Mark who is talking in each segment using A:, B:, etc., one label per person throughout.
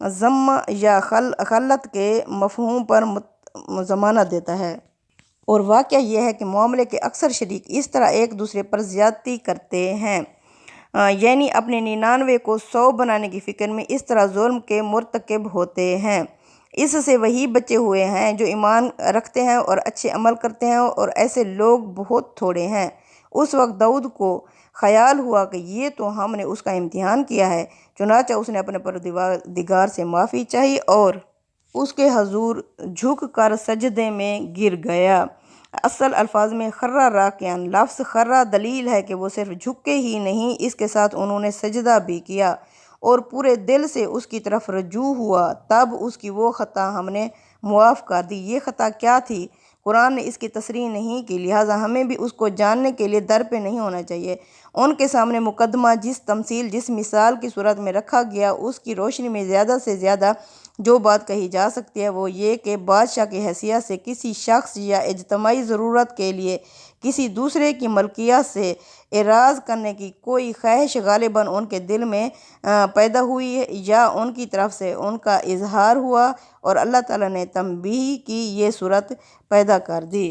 A: ضم یا خلت کے مفہوم پر ضمانت دیتا ہے۔ اور واقعہ یہ ہے کہ معاملے کے اکثر شریک اس طرح ایک دوسرے پر زیادتی کرتے ہیں، یعنی اپنے 99 کو 100 بنانے کی فکر میں اس طرح ظلم کے مرتکب ہوتے ہیں۔ اس سے وہی بچے ہوئے ہیں جو ایمان رکھتے ہیں اور اچھے عمل کرتے ہیں، اور ایسے لوگ بہت تھوڑے ہیں۔ اس وقت داؤد کو خیال ہوا کہ یہ تو ہم نے اس کا امتحان کیا ہے، چنانچہ اس نے اپنے پروردگار سے معافی چاہی اور اس کے حضور جھک کر سجدے میں گر گیا۔ اصل الفاظ میں خرّ راکعاً، لفظ خرّ دلیل ہے کہ وہ صرف جھکے ہی نہیں، اس کے ساتھ انہوں نے سجدہ بھی کیا اور پورے دل سے اس کی طرف رجوع ہوا۔ تب اس کی وہ خطا ہم نے معاف کر دی۔ یہ خطا کیا تھی؟ قرآن نے اس کی تصریح نہیں کی، لہٰذا ہمیں بھی اس کو جاننے کے لیے در پہ نہیں ہونا چاہیے۔ ان کے سامنے مقدمہ جس تمثیل، جس مثال کی صورت میں رکھا گیا، اس کی روشنی میں زیادہ سے زیادہ جو بات کہی جا سکتی ہے وہ یہ کہ بادشاہ کی حیثیت سے کسی شخص یا اجتماعی ضرورت کے لیے کسی دوسرے کی ملکیت سے اعراض کرنے کی کوئی خواہش غالباً ان کے دل میں پیدا ہوئی یا ان کی طرف سے ان کا اظہار ہوا، اور اللہ تعالیٰ نے تنبیہ کی یہ صورت پیدا کر دی۔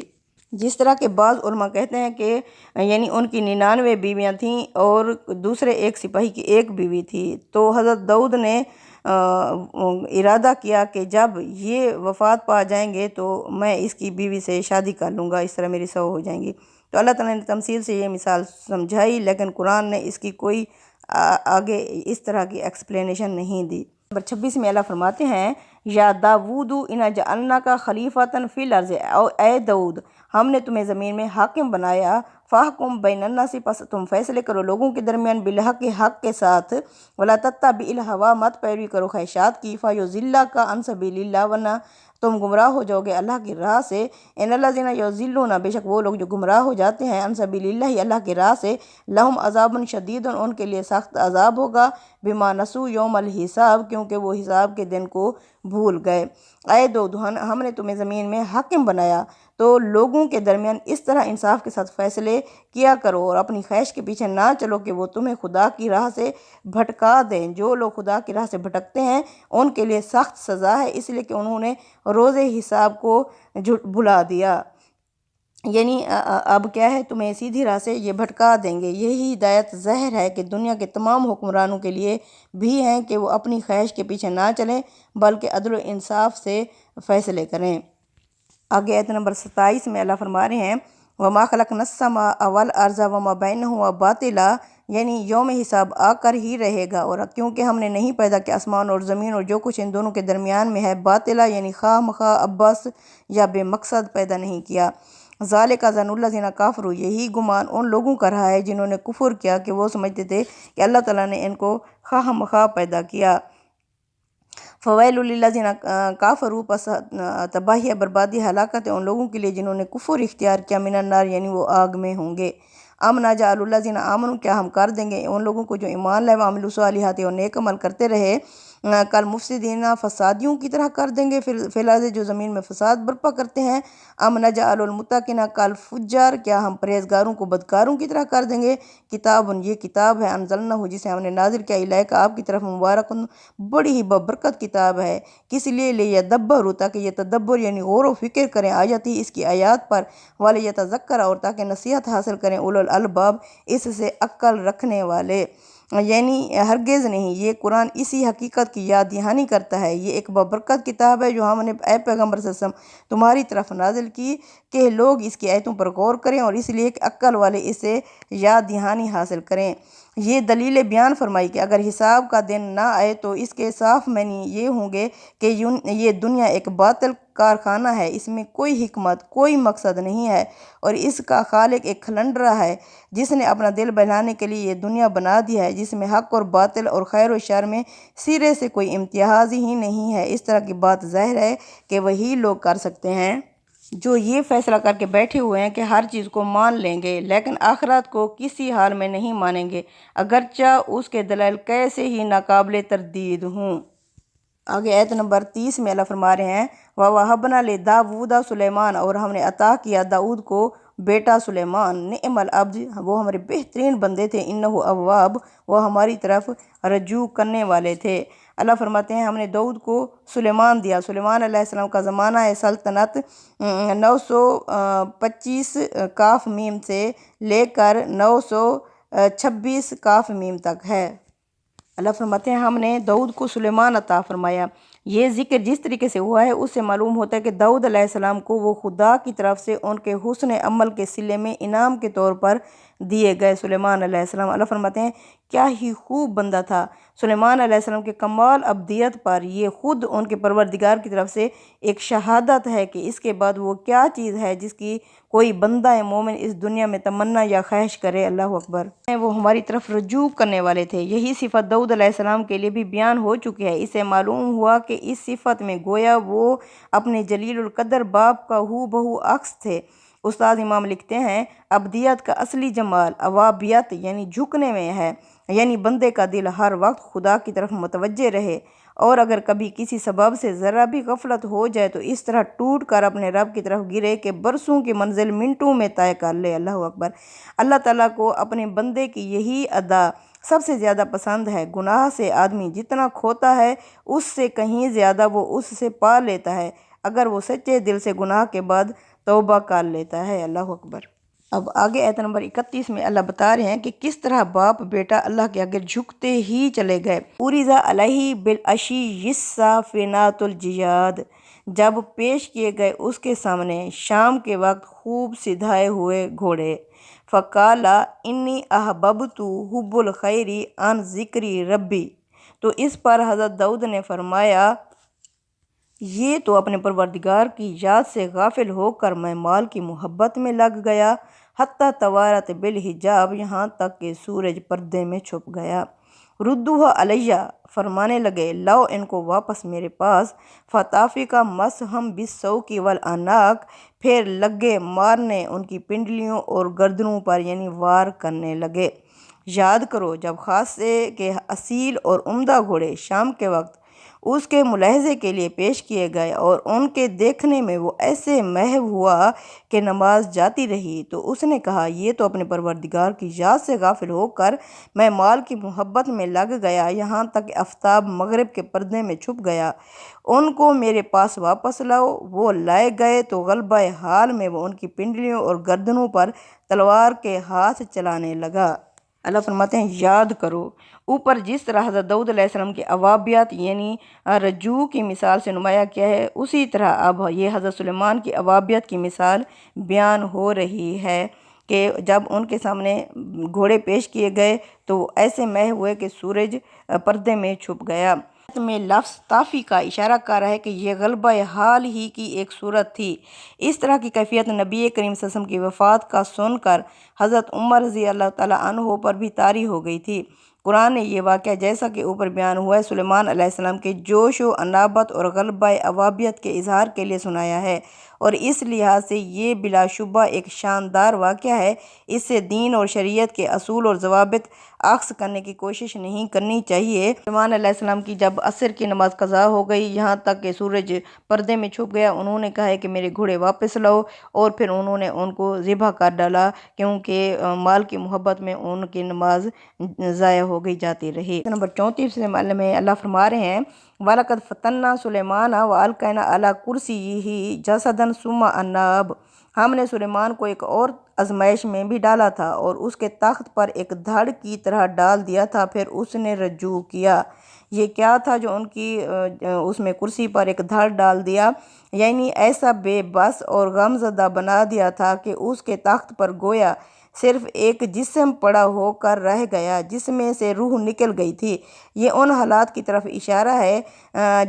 A: جس طرح کہ بعض علماء کہتے ہیں کہ یعنی ان کی 99 بیویاں تھیں اور دوسرے ایک سپاہی کی ایک بیوی تھی، تو حضرت داؤد نے ارادہ کیا کہ جب یہ وفات پا جائیں گے تو میں اس کی بیوی سے شادی کر لوں گا، اس طرح میری 100 ہو جائیں گی۔ تو اللہ تعالیٰ نے تمثیل سے یہ مثال سمجھائی، لیکن قرآن نے اس کی کوئی آگے اس طرح کی ایکسپلینیشن نہیں دی۔ نمبر 26 میں اللہ فرماتے ہیں، یا داود انا جعلناک خلیفۃ فی الارض، اے داؤد ہم نے تمہیں زمین میں حاکم بنایا، فاحکم بین الناس، پس تم فیصلے کرو لوگوں کے درمیان، بالحق، حق کے ساتھ، ولا تتبع الہوا، مت پیروی کرو خواہشات کی، فیضلک عن سبیل اللہ، ورنہ تم گمراہ ہو جاؤ گے اللہ کی راہ سے۔ ان الذین یضلون، بے شک وہ لوگ جو گمراہ ہو جاتے ہیں، عن سبیل اللہ، اللہ کی راہ سے، لہم عذاب شدید، ان کے لیے سخت عذاب ہوگا، بما نسوا یوم الحساب، کیونکہ وہ حساب کے دن کو بھول گئے۔ اے داؤد ہم نے تمہیں زمین میں حاکم بنایا، تو لوگوں کے درمیان اس طرح انصاف کے ساتھ فیصلے کیا کرو اور اپنی خواہش کے پیچھے نہ چلو کہ وہ تمہیں خدا کی راہ سے بھٹکا دیں۔ جو لوگ خدا کی راہ سے بھٹکتے ہیں ان کے لیے سخت سزا ہے، اس لیے کہ انہوں نے روز حساب کو بھلا دیا۔ یعنی اب کیا ہے، تمہیں سیدھی راہ سے یہ بھٹکا دیں گے۔ یہی ہدایت زہر ہے کہ دنیا کے تمام حکمرانوں کے لیے بھی ہیں کہ وہ اپنی خواہش کے پیچھے نہ چلیں بلکہ عدل و انصاف سے فیصلے کریں۔ آگے آیت نمبر 27 میں اللہ فرما رہے ہیں، وَمَا خَلَقْنَا السَّمَاءَ وَالْأَرْضَ وَمَا بَيْنَهُمَا بَاطِلًا، یعنی یوم حساب آ کر ہی رہے گا، اور کیونکہ ہم نے نہیں پیدا کیا آسمان اور زمین اور جو کچھ ان دونوں کے درمیان میں ہے باطلا، یعنی خواہ مخواہ عبث یا بے مقصد پیدا نہیں کیا۔ ذَلِكَ ظَنُّ الَّذِينَ كَفَرُوا، یہی گمان ان لوگوں کا رہا ہے جنہوں نے کفر کیا کہ وہ سمجھتے تھے کہ اللہ تعالیٰ نے ان کو خواہ مخواہ پیدا کیا۔ فویل للذین کفروا، پس تباہی بربادی ہلاکت ہے ان لوگوں کے لیے جنہوں نے کفر اختیار کیا، من النار، یعنی وہ آگ میں ہوں گے۔ ام نجعل الذین آمنوا، کیا ہم کر دیں گے ان لوگوں کو جو ایمان لائے، وعملوا الصالحات، اور نیک عمل کرتے رہے، کل مفسدین، فسادیوں کی طرح کر دیں گے، فی الارض، جو زمین میں فساد برپا کرتے ہیں۔ ام نجعل المتقین کل فجار، کیا ہم پرہیزگاروں کو بدکاروں کی طرح کر دیں گے۔ کتاب، یہ کتاب ہے، انزلنہ، جسے ہم نے نازل کیا، الیک، آپ کی طرف، مبارک، بڑی ہی ببرکت کتاب ہے، کس لیے، لیدبروا، تاکہ یہ تدبر یعنی غور و فکر کریں، آیاتی، اس کی آیات پر، ولیتذکر، اور تاکہ نصیحت حاصل کریں، اولو الالباب، اس سے عقل رکھنے والے۔ یعنی ہرگز نہیں، یہ قرآن اسی حقیقت کی یاد دہانی کرتا ہے، یہ ایک ببرکت کتاب ہے جو ہم نے اے پیغمبر صلی اللہ علیہ وسلم تمہاری طرف نازل کی کہ لوگ اس کی آیتوں پر غور کریں اور اس لیے کہ عقل والے اسے یاد دہانی حاصل کریں۔ یہ دلیل بیان فرمائی کہ اگر حساب کا دن نہ آئے تو اس کے صاف معنی یہ ہوں گے کہ یہ دنیا ایک باطل کارخانہ ہے، اس میں کوئی حکمت، کوئی مقصد نہیں ہے، اور اس کا خالق ایک کھلنڈرا ہے جس نے اپنا دل بہلانے کے لیے یہ دنیا بنا دی ہے، جس میں حق اور باطل اور خیر و شر میں سرے سے کوئی امتیاز ہی نہیں ہے۔ اس طرح کی بات ظاہر ہے کہ وہی لوگ کر سکتے ہیں جو یہ فیصلہ کر کے بیٹھے ہوئے ہیں کہ ہر چیز کو مان لیں گے لیکن آخرت کو کسی حال میں نہیں مانیں گے، اگرچہ اس کے دلائل کیسے ہی ناقابل تردید ہوں۔ آگے آیت نمبر 30 میں اللہ فرما رہے ہیں، وَوَهَبْنَا لِدَاوُودَ سُلَیمان، اور ہم نے عطا کیا داؤد کو بیٹا سلیمان، نعم العبد، وہ ہمارے بہترین بندے تھے، انہ اواب، وہ ہماری طرف رجوع کرنے والے تھے۔ اللہ فرماتے ہیں ہم نے داؤد کو سلیمان دیا۔ سلیمان علیہ السلام کا زمانہ سلطنت 925 کاف میم سے لے کر 926 کاف میم تک ہے۔ اللہ فرماتے ہیں ہم نے داؤد کو سلیمان عطا فرمایا۔ یہ ذکر جس طریقے سے ہوا ہے اس سے معلوم ہوتا ہے کہ داؤد علیہ السلام کو وہ خدا کی طرف سے ان کے حسن عمل کے صلے میں انعام کے طور پر دیے گئے سلیمان علیہ السلام۔ اللہ فرماتے ہیں کیا ہی خوب بندہ تھا۔ سلیمان علیہ السلام کے کمال ابدیت پر یہ خود ان کے پروردگار کی طرف سے ایک شہادت ہے کہ اس کے بعد وہ کیا چیز ہے جس کی کوئی بندہ مومن اس دنیا میں تمنا یا خواہش کرے۔ اللہ اکبر۔ وہ ہماری طرف رجوع کرنے والے تھے۔ یہی صفت داؤد علیہ السلام کے لیے بھی بیان ہو چکی ہے۔ اس سے معلوم ہوا کہ اس صفت میں گویا وہ اپنے جلیل القدر باپ کا ہو بہو عکس تھے۔ استاد امام لکھتے ہیں ابدیت کا اصلی جمال اوابیت یعنی جھکنے میں ہے، یعنی بندے کا دل ہر وقت خدا کی طرف متوجہ رہے، اور اگر کبھی کسی سبب سے ذرا بھی غفلت ہو جائے تو اس طرح ٹوٹ کر اپنے رب کی طرف گرے کہ برسوں کی منزل منٹوں میں طے کر لے۔ اللہ اکبر۔ اللہ تعالیٰ کو اپنے بندے کی یہی ادا سب سے زیادہ پسند ہے۔ گناہ سے آدمی جتنا کھوتا ہے اس سے کہیں زیادہ وہ اس سے پا لیتا ہے اگر وہ سچے دل سے گناہ کے بعد توبہ کر لیتا ہے۔ اللہ اکبر۔ اب آگے آیت نمبر 31 میں اللہ بتا رہے ہیں کہ کس طرح باپ بیٹا اللہ کے آگے جھکتے ہی چلے گئے۔ اُرِزَ عَلَيْهِ بِالْعَشِيِّ الصَّافِنَاتُ الْجِيَادُ، جب پیش کیے گئے اس کے سامنے شام کے وقت خوب سدھائے ہوئے گھوڑے۔ فَقَالَ إِنِّي أَحْبَبْتُ حُبَّ الْخَيْرِ عَنْ ذِكْرِ رَبِّي، تو اس پر حضرت داؤد نے فرمایا یہ تو اپنے پروردگار کی یاد سے غافل ہو کر میں مال کی محبت میں لگ گیا، حتیٰ توارت بالحجاب، یہاں تک کہ سورج پردے میں چھپ گیا۔ ردوہ علیہ، فرمانے لگے لاؤ ان کو واپس میرے پاس۔ فطافق مسحم بالسوق والاعناق، پھر لگے مارنے ان کی پنڈلیوں اور گردنوں پر، یعنی وار کرنے لگے۔ یاد کرو جب خاصے کے اصیل اور عمدہ گھوڑے شام کے وقت اس کے ملاحظے کے لیے پیش کیے گئے اور ان کے دیکھنے میں وہ ایسے محو ہوا کہ نماز جاتی رہی، تو اس نے کہا یہ تو اپنے پروردگار کی یاد سے غافل ہو کر میں مال کی محبت میں لگ گیا، یہاں تک کہ آفتاب مغرب کے پردے میں چھپ گیا۔ ان کو میرے پاس واپس لاؤ۔ وہ لائے گئے تو غلبہ حال میں وہ ان کی پنڈلیوں اور گردنوں پر تلوار کے ہاتھ چلانے لگا۔ اللہ فرماتے ہیں یاد کرو اوپر جس طرح حضرت داؤد علیہ السلام کی اوابیت یعنی رجوع کی مثال سے نمایاں کیا ہے، اسی طرح اب یہ حضرت سلیمان کی اوابیت کی مثال بیان ہو رہی ہے کہ جب ان کے سامنے گھوڑے پیش کیے گئے تو وہ ایسے مہ ہوئے کہ سورج پردے میں چھپ گیا۔ میں لفظ طافی کا اشارہ کر رہا ہے کہ یہ غلبہ حال ہی کی ایک صورت تھی۔ اس طرح کی کیفیت نبی کریم صلی اللہ علیہ وسلم کی وفات کا سن کر حضرت عمر رضی اللہ تعالیٰ عنہ پر بھی طاری ہو گئی تھی۔ قرآن نے یہ واقعہ جیسا کہ اوپر بیان ہوا ہے سلیمان علیہ السلام کے جوش و انابت اور غلبہ اوابیت کے اظہار کے لیے سنایا ہے، اور اس لحاظ سے یہ بلا شبہ ایک شاندار واقعہ ہے۔ اس سے دین اور شریعت کے اصول اور ضوابط عکس کرنے کی کوشش نہیں کرنی چاہیے۔ سلیمان علیہ السلام کی جب عصر کی نماز قضا ہو گئی، یہاں تک کہ سورج پردے میں چھپ گیا، انہوں نے کہا ہے کہ میرے گھوڑے واپس لاؤ، اور پھر انہوں نے ان کو ذبح کر ڈالا کیونکہ مال کی محبت میں ان کی نماز ضائع ہو گئی جاتی رہی۔ نمبر 34 میں اللہ فرما رہے ہیں وَلَقَدْ فَتَنَّا سُلَيْمَانَ وَأَلْقَيْنَا عَلَىٰ كُرْسِيِّهِ جَسَدًا ثُمَّ أَنَابَ، ہم نے سلیمان کو ایک اور آزمائش میں بھی ڈالا تھا اور اس کے تخت پر ایک دھڑ کی طرح ڈال دیا تھا، پھر اس نے رجوع کیا۔ یہ کیا تھا جو ان کی اس میں کرسی پر ایک دھڑ ڈال دیا، یعنی ایسا بے بس اور غم زدہ بنا دیا تھا کہ اس کے تخت پر گویا صرف ایک جسم پڑا ہو کر رہ گیا جس میں سے روح نکل گئی تھی۔ یہ ان حالات کی طرف اشارہ ہے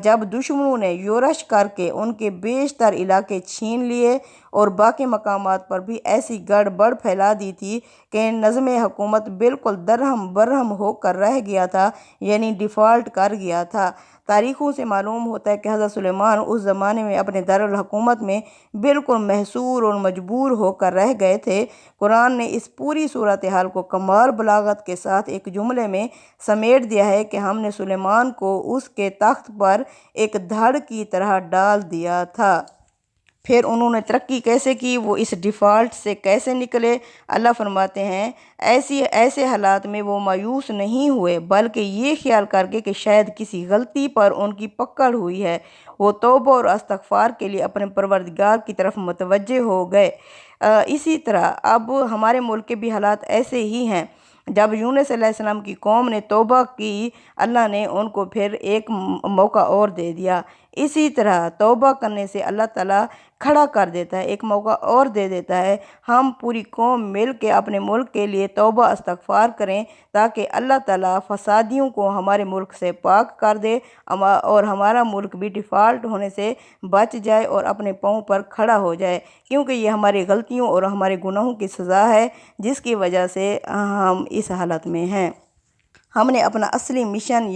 A: جب دشمنوں نے یورش کر کے ان کے بیشتر علاقے چھین لیے اور باقی مقامات پر بھی ایسی گڑبڑ پھیلا دی تھی کہ نظم حکومت بالکل درہم برہم ہو کر رہ گیا تھا، یعنی ڈیفالٹ کر گیا تھا۔ تاریخوں سے معلوم ہوتا ہے کہ حضرت سلیمان اس زمانے میں اپنے دارالحکومت میں بالکل محصور اور مجبور ہو کر رہ گئے تھے۔ قرآن نے اس پوری صورتحال کو کمال بلاغت کے ساتھ ایک جملے میں سمیٹ دیا ہے کہ ہم نے سلیمان کو اس کے تخت پر ایک دھڑ کی طرح ڈال دیا تھا۔ پھر انہوں نے ترقی کیسے کی، وہ اس ڈیفالٹ سے کیسے نکلے۔ اللہ فرماتے ہیں ایسے حالات میں وہ مایوس نہیں ہوئے، بلکہ یہ خیال کر کے کہ شاید کسی غلطی پر ان کی پکڑ ہوئی ہے، وہ توبہ اور استغفار کے لیے اپنے پروردگار کی طرف متوجہ ہو گئے۔ اسی طرح اب ہمارے ملک کے بھی حالات ایسے ہی ہیں۔ جب یونس علیہ السلام کی قوم نے توبہ کی، اللہ نے ان کو پھر ایک موقع اور دے دیا۔ اسی طرح توبہ کرنے سے اللہ تعالیٰ کھڑا کر دیتا ہے، ایک موقع اور دے دیتا ہے۔ ہم پوری قوم مل کے اپنے ملک کے لیے توبہ استغفار کریں تاکہ اللہ تعالیٰ فسادیوں کو ہمارے ملک سے پاک کر دے اور ہمارا ملک بھی ڈیفالٹ ہونے سے بچ جائے اور اپنے پاؤں پر کھڑا ہو جائے، کیونکہ یہ ہماری غلطیوں اور ہمارے گناہوں کی سزا ہے جس کی وجہ سے ہم اس حالت میں ہیں۔ ہم نے اپنا اصلی مشن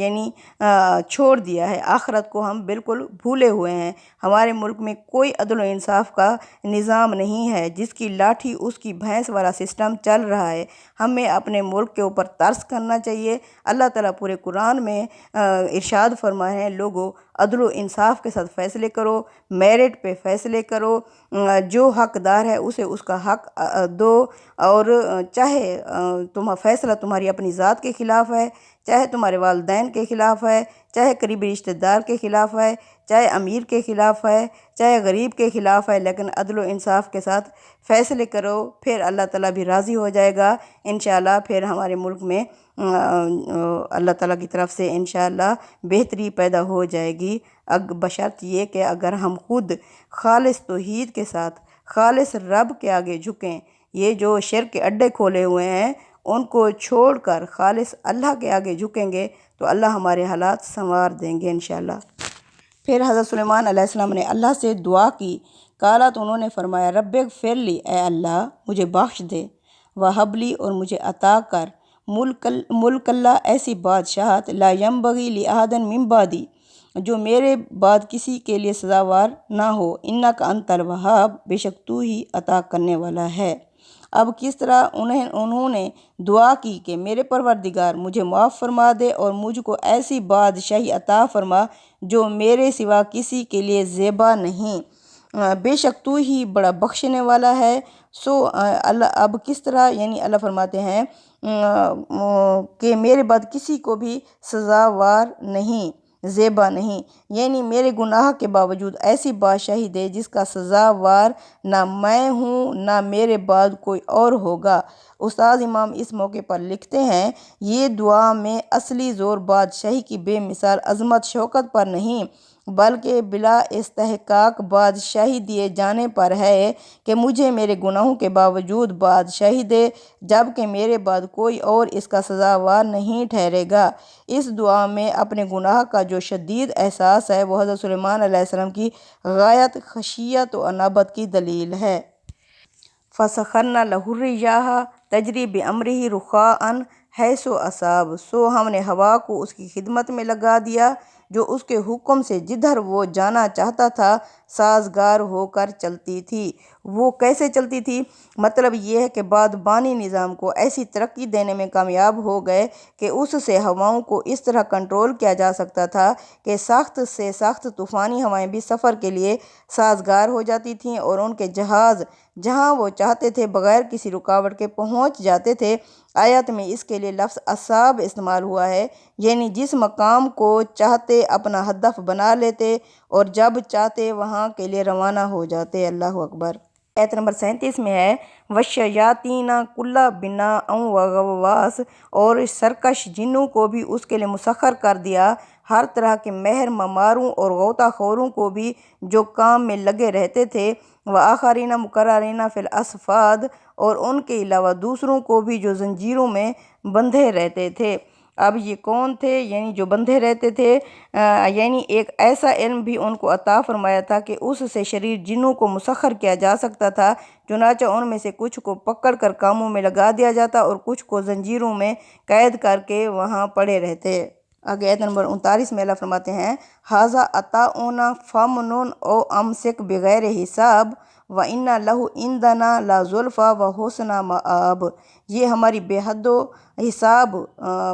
A: چھوڑ دیا ہے، آخرت کو ہم بالکل بھولے ہوئے ہیں۔ ہمارے ملک میں کوئی عدل و انصاف کا نظام نہیں ہے، جس کی لاٹھی اس کی بھینس والا سسٹم چل رہا ہے۔ ہمیں اپنے ملک کے اوپر ترس کرنا چاہیے۔ اللہ تعالیٰ پورے قرآن میں ارشاد فرمائے ہیں، لوگو عدل و انصاف کے ساتھ فیصلے کرو، میرٹ پہ فیصلے کرو، جو حقدار ہے اسے اس کا حق دو، اور چاہے فیصلہ تمہاری اپنی ذات کے خلاف ہے، چاہے تمہارے والدین کے خلاف ہے، چاہے قریبی رشتہ دار کے خلاف ہے، چاہے امیر کے خلاف ہے، چاہے غریب کے خلاف ہے، لیکن عدل و انصاف کے ساتھ فیصلے کرو، پھر اللہ تعالیٰ بھی راضی ہو جائے گا انشاءاللہ۔ پھر ہمارے ملک میں اللہ تعالیٰ کی طرف سے انشاءاللہ بہتری پیدا ہو جائے گی، بشرط یہ کہ اگر ہم خود خالص توحید کے ساتھ خالص رب کے آگے جھکیں۔ یہ جو شرک کے اڈے کھولے ہوئے ہیں ان کو چھوڑ کر خالص اللہ کے آگے جھکیں گے تو اللہ ہمارے حالات سنوار دیں گے انشاءاللہ۔ پھر حضرت سلیمان علیہ السلام نے اللہ سے دعا کی، قالت انہوں نے فرمایا، رب اغفر لی، اے اللہ مجھے بخش دے، وہب لی اور مجھے عطا کر، ملک اللہ ایسی بادشاہت، لا ینبغی لأحد من بعدی، جو میرے بعد کسی کے لیے سزاوار نہ ہو، انک انت الوہاب، بے شک تو ہی عطا کرنے والا ہے۔ اب کس طرح انہوں نے دعا کی کہ میرے پروردگار مجھے معاف فرما دے اور مجھ کو ایسی بادشاہی عطا فرما جو میرے سوا کسی کے لیے زیبا نہیں، بے شک تو ہی بڑا بخشنے والا ہے۔ اب کس طرح اللہ فرماتے ہیں کہ میرے بعد کسی کو بھی سزاوار نہیں، زیبا نہیں، میرے گناہ کے باوجود ایسی بادشاہی دے جس کا سزاوار نہ میں ہوں نہ میرے بعد کوئی اور ہوگا۔ استاد امام اس موقع پر لکھتے ہیں، یہ دعا میں اصلی زور بادشاہی کی بے مثال عظمت شوکت پر نہیں بلکہ بلا استحقاق بادشاہی دیے جانے پر ہے کہ مجھے میرے گناہوں کے باوجود بادشاہی دے، جبکہ میرے بعد کوئی اور اس کا سزاوار نہیں ٹھہرے گا۔ اس دعا میں اپنے گناہ کا جو شدید احساس ہے وہ حضرت سلیمان علیہ السلام کی غایت خشیت و انابت کی دلیل ہے۔ فَسَخَّرْنَا لَهُ الرِّيَاحَ تَجْرِي بِأَمْرِهِ رُخَاءً حَيْثُ أَصَابَ، سو ہم نے ہوا کو اس کی خدمت میں لگا دیا جو اس کے حکم سے جدھر وہ جانا چاہتا تھا سازگار ہو کر چلتی تھی۔ وہ کیسے چلتی تھی؟ مطلب یہ ہے کہ بادبانی نظام کو ایسی ترقی دینے میں کامیاب ہو گئے کہ اس سے ہواؤں کو اس طرح کنٹرول کیا جا سکتا تھا کہ سخت سے سخت طوفانی ہوائیں بھی سفر کے لیے سازگار ہو جاتی تھیں اور ان کے جہاز جہاں وہ چاہتے تھے بغیر کسی رکاوٹ کے پہنچ جاتے تھے۔ آیت میں اس کے لیے لفظ اصاب استعمال ہوا ہے، جس مقام کو چاہتے اپنا ہدف بنا لیتے اور جب چاہتے وہاں کے لیے روانہ ہو جاتے۔ اللہ اکبر۔ آیت نمبر 37 میں ہے، وَالشَّيَاطِينَ كُلَّ بَنَّاءٍ وَغَوَّاصٍ، اور سرکش جنوں کو بھی اس کے لیے مسخر کر دیا، ہر طرح کے مہر مماروں اور غوطہ خوروں کو بھی جو کام میں لگے رہتے تھے، وَآخَرِينَ مُقَرَّنِينَ فِي الْأَصْفَادِ، اور ان کے علاوہ دوسروں کو بھی جو زنجیروں میں بندھے رہتے تھے۔ اب یہ کون تھے جو بندھے رہتے تھے؟ ایک ایسا علم بھی ان کو عطا فرمایا تھا کہ اس سے شریر جنوں کو مسخر کیا جا سکتا تھا، چنانچہ ان میں سے کچھ کو پکڑ کر کاموں میں لگا دیا جاتا اور کچھ کو زنجیروں میں قید کر کے وہاں پڑے رہتے۔ آگے آیت نمبر 39 میں اللہ فرماتے ہیں، ھذا عطاؤنا فامنن او امسک بغیر حساب وان لہ عندنا لزلفیٰ وحسن مآب، یہ ہماری بے حد و حساب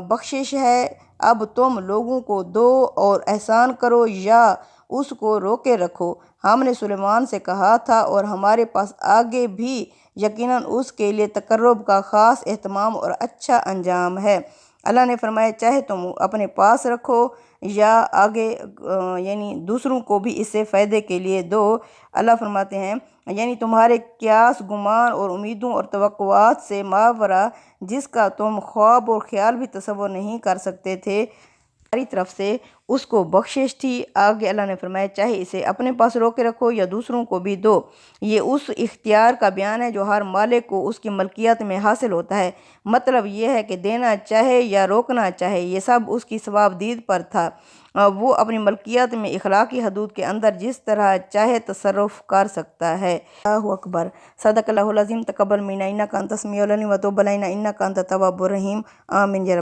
A: بخشش ہے، اب تم لوگوں کو دو اور احسان کرو یا اس کو روکے رکھو۔ ہم نے سلیمان سے کہا تھا اور ہمارے پاس آگے بھی یقیناً اس کے لیے تقرب کا خاص اہتمام اور اچھا انجام ہے۔ اللہ نے فرمایا چاہے تم اپنے پاس رکھو یا آگے یعنی دوسروں کو بھی اس سے فائدے کے لیے دو۔ اللہ فرماتے ہیں یعنی تمہارے قیاس، گمان اور امیدوں اور توقعات سے ماوراء جس کا تم خواب اور خیال بھی تصور نہیں کر سکتے تھے، ہماری طرف سے اس کو بخشش تھی۔ آگے اللہ نے فرمایا چاہے اسے اپنے پاس روکے رکھو یا دوسروں کو بھی دو۔ یہ اس اختیار کا بیان ہے جو ہر مالک کو اس کی ملکیت میں حاصل ہوتا ہے۔ مطلب یہ ہے کہ دینا چاہے یا روکنا چاہے یہ سب اس کی ثوابدید پر تھا۔ وہ اپنی ملکیت میں اخلاقی حدود کے اندر جس طرح چاہے تصرف کر سکتا ہے۔ اللہ اکبر۔ صدق اللہ العظیم۔ تقبل منا انک انت السمیع العلیم وتب علینا انک انت التواب الرحیم۔ آمین یا رب۔